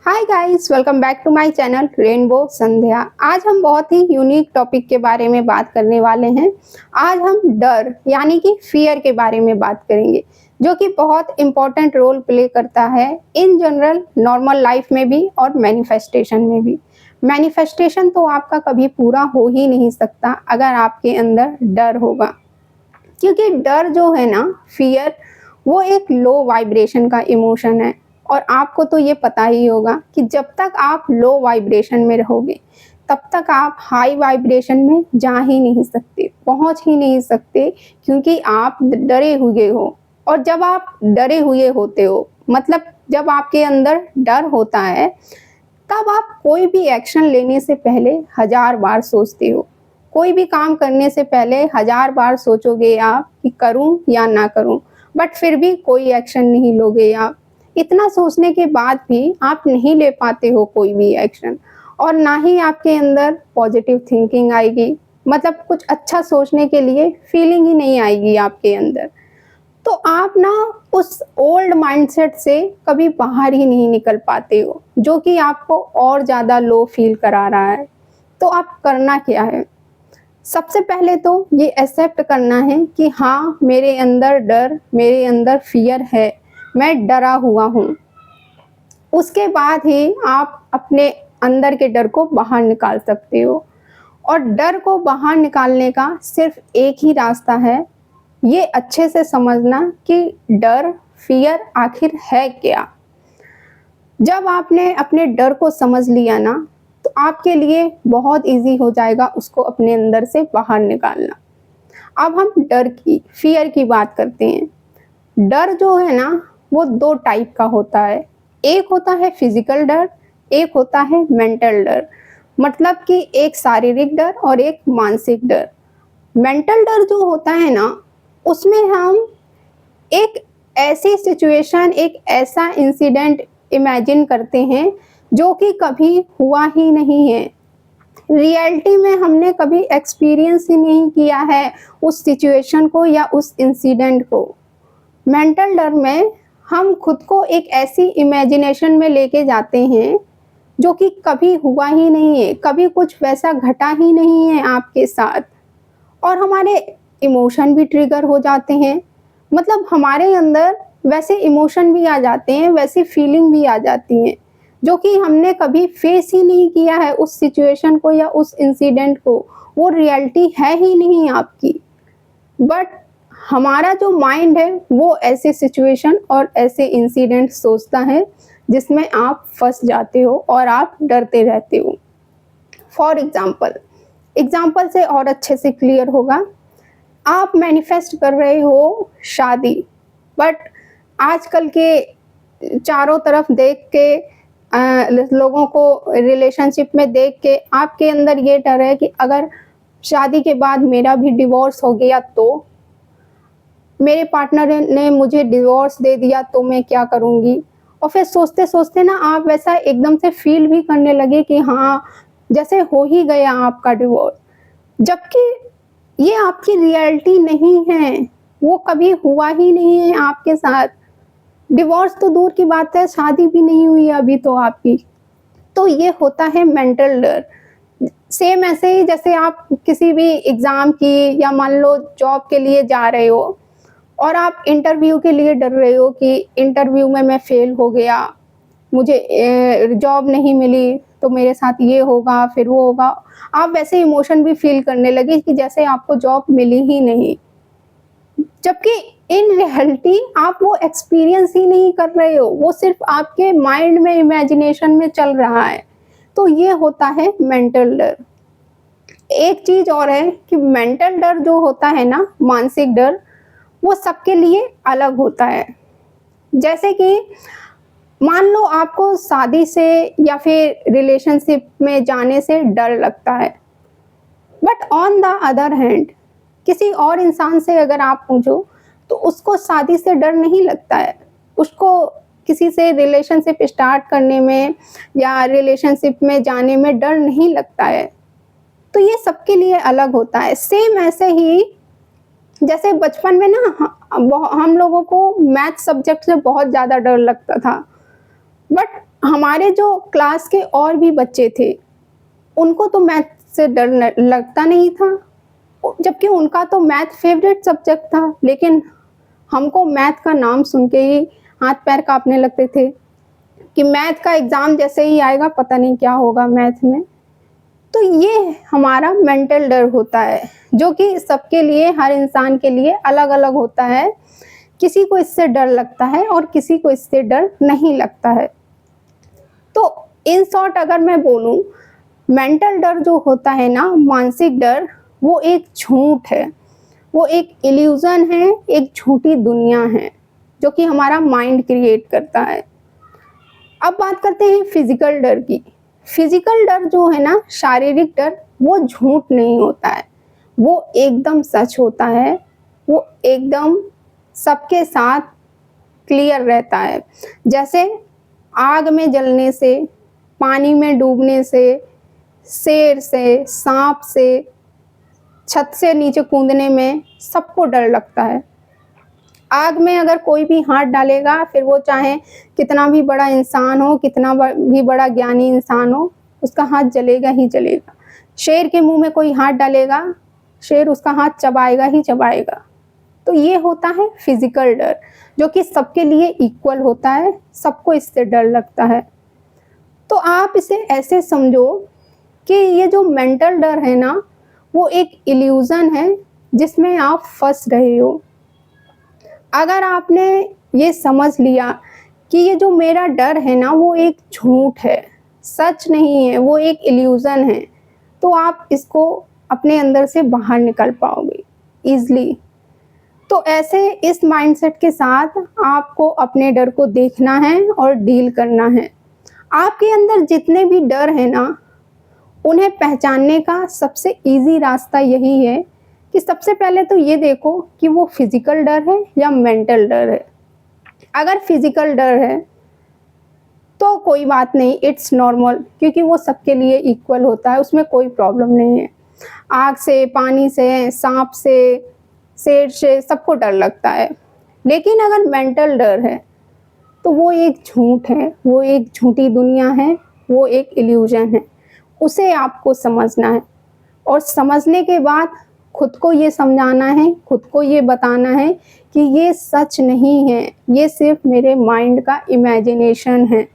Hi guys, welcome back to my channel rainbow Sandhya. आज हम बहुत ही यूनिक टॉपिक के बारे में बात करने वाले हैं। आज हम डर यानी कि फियर के बारे में बात करेंगे, जो कि बहुत इम्पोर्टेंट रोल प्ले करता है इन जनरल नॉर्मल लाइफ में भी और मैनिफेस्टेशन में भी। मैनिफेस्टेशन तो आपका कभी पूरा हो ही नहीं सकता अगर आपके अंदर डर होगा, क्योंकि डर जो है ना, फियर, वो एक लो वाइब्रेशन का इमोशन है। और आपको तो ये पता ही होगा कि जब तक आप लो वाइब्रेशन में रहोगे तब तक आप हाई वाइब्रेशन में जा ही नहीं सकते, पहुंच ही नहीं सकते, क्योंकि आप डरे हुए हो। और जब आप डरे हुए होते हो, मतलब जब आपके अंदर डर होता है, तब आप कोई भी एक्शन लेने से पहले 1000 बार सोचते हो। कोई भी काम करने से पहले 1000 बार सोचोगे आप कि करूं या ना करूं, बट फिर भी कोई एक्शन नहीं लोगे आप। इतना सोचने के बाद भी आप नहीं ले पाते हो कोई भी एक्शन, और ना ही आपके अंदर पॉजिटिव थिंकिंग आएगी, मतलब कुछ अच्छा सोचने के लिए फीलिंग ही नहीं आएगी आपके अंदर। तो आप ना उस ओल्ड माइंडसेट से कभी बाहर ही नहीं निकल पाते हो, जो कि आपको और ज़्यादा लो फील करा रहा है। तो आप करना क्या है? सबसे पहले तो ये एक्सेप्ट करना है कि हाँ, मेरे अंदर डर, मेरे अंदर फियर है, मैं डरा हुआ हूँ। उसके बाद ही आप अपने अंदर के डर को बाहर निकाल सकते हो। और डर को बाहर निकालने का सिर्फ एक ही रास्ता है, ये अच्छे से समझना कि डर, फियर आखिर है क्या। जब आपने अपने डर को समझ लिया ना, तो आपके लिए बहुत इजी हो जाएगा उसको अपने अंदर से बाहर निकालना। अब हम डर की, फियर की बात करते हैं। डर जो है ना, वो दो टाइप का होता है। एक होता है फिजिकल डर, एक होता है मेंटल डर। मतलब कि एक शारीरिक डर और एक मानसिक डर। मेंटल डर जो होता है ना, उसमें हम एक ऐसी सिचुएशन, एक ऐसा इंसिडेंट इमेजिन करते हैं जो कि कभी हुआ ही नहीं है। रियलिटी में हमने कभी एक्सपीरियंस ही नहीं किया है उस सिचुएशन को या उस इंसिडेंट को। मेंटल डर में हम खुद को एक ऐसी इमेजिनेशन में लेके जाते हैं जो कि कभी हुआ ही नहीं है, कभी कुछ वैसा घटा ही नहीं है आपके साथ। और हमारे इमोशन भी ट्रिगर हो जाते हैं, मतलब हमारे अंदर वैसे इमोशन भी आ जाते हैं, वैसी फीलिंग भी आ जाती हैं जो कि हमने कभी फेस ही नहीं किया है उस सिचुएशन को या उस इंसिडेंट को। वो रियलिटी है ही नहीं आपकी, बट हमारा जो माइंड है वो ऐसे सिचुएशन और ऐसे इंसिडेंट सोचता है जिसमें आप फंस जाते हो और आप डरते रहते हो। फॉर एग्जाम्पल से और अच्छे से क्लियर होगा। आप मैनिफेस्ट कर रहे हो शादी, बट आजकल के चारों तरफ देख के, लोगों को रिलेशनशिप में देख के आपके अंदर ये डर है कि अगर शादी के बाद मेरा भी डिवोर्स हो गया तो, मेरे पार्टनर ने मुझे डिवोर्स दे दिया तो मैं क्या करूँगी। और फिर सोचते सोचते ना आप वैसा एकदम से फील भी करने लगे कि हाँ, जैसे हो ही गया आपका डिवोर्स, जबकि ये आपकी रियलिटी नहीं है, वो कभी हुआ ही नहीं है आपके साथ। डिवोर्स तो दूर की बात है, शादी भी नहीं हुई अभी तो आपकी। तो ये होता है मेंटल डर। सेम ऐसे ही जैसे आप किसी भी एग्ज़ाम की, या मान लो जॉब के लिए जा रहे हो और आप इंटरव्यू के लिए डर रहे हो कि इंटरव्यू में मैं फेल हो गया, मुझे जॉब नहीं मिली तो मेरे साथ ये होगा, फिर वो होगा। आप वैसे इमोशन भी फील करने लगे कि जैसे आपको जॉब मिली ही नहीं, जबकि इन रियलिटी आप वो एक्सपीरियंस ही नहीं कर रहे हो, वो सिर्फ आपके माइंड में, इमेजिनेशन में चल रहा है। तो ये होता है मेंटल डर। एक चीज और है कि मेंटल डर जो होता है ना, मानसिक डर, वो सबके लिए अलग होता है। जैसे कि मान लो आपको शादी से या फिर रिलेशनशिप में जाने से डर लगता है, but on the other hand किसी और इंसान से अगर आप पूछो तो उसको शादी से डर नहीं लगता है, उसको किसी से रिलेशनशिप स्टार्ट करने में या रिलेशनशिप में जाने में डर नहीं लगता है। तो ये सबके लिए अलग होता है। सेम ऐसे ही जैसे बचपन में ना, हम लोगों को मैथ सब्जेक्ट से बहुत ज़्यादा डर लगता था, बट हमारे जो क्लास के और भी बच्चे थे, उनको तो मैथ से डर लगता नहीं था, जबकि उनका तो मैथ फेवरेट सब्जेक्ट था। लेकिन हमको मैथ का नाम सुन के ही हाथ पैर कांपने लगते थे कि मैथ का एग्ज़ाम जैसे ही आएगा पता नहीं क्या होगा मैथ में। तो ये हमारा मेंटल डर होता है, जो कि सबके लिए, हर इंसान के लिए अलग अलग होता है। किसी को इससे डर लगता है और किसी को इससे डर नहीं लगता है। तो इन शॉर्ट अगर मैं बोलूँ, मेंटल डर जो होता है ना, मानसिक डर, वो एक झूठ है, वो एक इल्यूज़न है, एक झूठी दुनिया है जो कि हमारा माइंड क्रिएट करता है। अब बात करते हैं फिजिकल डर की। फिजिकल डर जो है ना, शारीरिक डर, वो झूठ नहीं होता है, वो एकदम सच होता है, वो एकदम सबके साथ क्लियर रहता है। जैसे आग में जलने से, पानी में डूबने से, शेर से, सांप से, छत से नीचे कूदने में सबको डर लगता है। आग में अगर कोई भी हाथ डालेगा, फिर वो चाहे कितना भी बड़ा इंसान हो, कितना भी बड़ा ज्ञानी इंसान हो, उसका हाथ जलेगा ही जलेगा। शेर के मुंह में कोई हाथ डालेगा, शेर उसका हाथ चबाएगा ही चबाएगा। तो ये होता है फिजिकल डर, जो कि सबके लिए इक्वल होता है, सबको इससे डर लगता है। तो आप इसे ऐसे समझो कि ये जो मेंटल डर है ना, वो एक इल्यूज़न है जिसमें आप फंस रहे हो। अगर आपने ये समझ लिया कि ये जो मेरा डर है ना, वो एक झूठ है, सच नहीं है, वो एक इल्यूज़न है, तो आप इसको अपने अंदर से बाहर निकल पाओगे ईज़िली। तो ऐसे इस माइंडसेट के साथ आपको अपने डर को देखना है और डील करना है। आपके अंदर जितने भी डर हैं ना, उन्हें पहचानने का सबसे ईज़ी रास्ता यही है कि सबसे पहले तो ये देखो कि वो फिज़िकल डर है या मेंटल डर है। अगर फिज़िकल डर है तो कोई बात नहीं, इट्स नॉर्मल, क्योंकि वो सबके लिए इक्वल होता है, उसमें कोई प्रॉब्लम नहीं है। आग से, पानी से, सांप से, शेर से सबको डर लगता है। लेकिन अगर मेंटल डर है तो वो एक झूठ है, वो एक झूठी दुनिया है, वो एक इल्यूज़न है। उसे आपको समझना है और समझने के बाद खुद को ये समझाना है, खुद को ये बताना है कि ये सच नहीं है, ये सिर्फ मेरे माइंड का इमेजिनेशन है,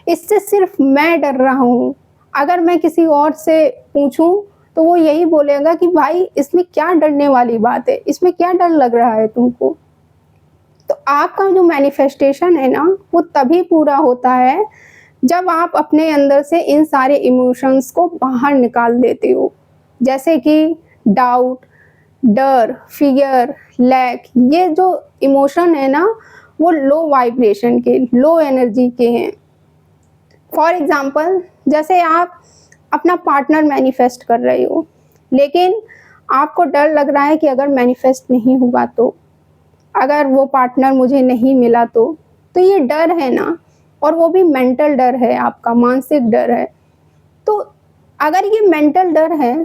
इससे सिर्फ मैं डर रहा हूँ। अगर मैं किसी और से पूछूं तो वो यही बोलेगा कि भाई इसमें क्या डरने वाली बात है, इसमें क्या डर लग रहा है तुमको। तो आपका जो मैनिफेस्टेशन है ना, वो तभी पूरा होता है जब आप अपने अंदर से इन सारे इमोशंस को बाहर निकाल देते हो। जैसे कि डाउट, डर, फियर, लैक, ये जो इमोशन है ना, वो लो वाइब्रेशन के, लो एनर्जी के हैं। फॉर एग्जांपल, जैसे आप अपना पार्टनर मैनिफेस्ट कर रहे हो, लेकिन आपको डर लग रहा है कि अगर मैनिफेस्ट नहीं हुआ तो, अगर वो पार्टनर मुझे नहीं मिला तो ये डर है ना, और वो भी मेंटल डर है, आपका मानसिक डर है। तो अगर ये मेंटल डर है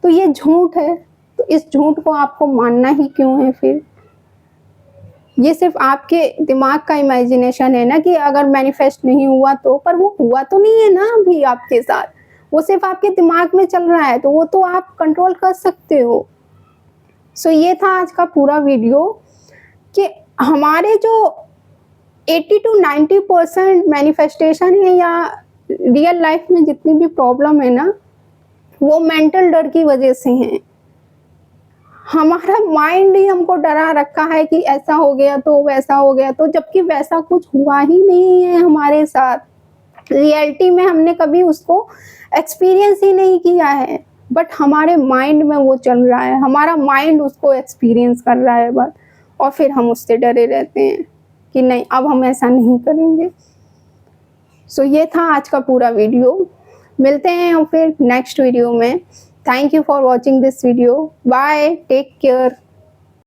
तो ये झूठ है, तो इस झूठ को आपको मानना ही क्यों है फिर? ये सिर्फ आपके दिमाग का इमेजिनेशन है ना कि अगर मैनिफेस्ट नहीं हुआ तो, पर वो हुआ तो नहीं है ना अभी आपके साथ, वो सिर्फ आपके दिमाग में चल रहा है, तो वो तो आप कंट्रोल कर सकते हो। सो ये था आज का पूरा वीडियो कि हमारे जो 80 to 90% मैनिफेस्टेशन है या रियल लाइफ में जितनी भी प्रॉब्लम है ना, वो मेंटल डर की वजह से हैं। हमारा माइंड ही हमको डरा रखा है कि ऐसा हो गया तो, वैसा हो गया तो, जबकि वैसा कुछ हुआ ही नहीं है हमारे साथ। रियलिटी में हमने कभी उसको एक्सपीरियंस ही नहीं किया है, बट हमारे माइंड में वो चल रहा है, हमारा माइंड उसको एक्सपीरियंस कर रहा है बस, और फिर हम उससे डरे रहते हैं कि नहीं अब हम ऐसा नहीं करेंगे। सो ये था आज का पूरा वीडियो। मिलते हैं हम फिर नेक्स्ट वीडियो में। Thank you for watching this video. Bye, take care.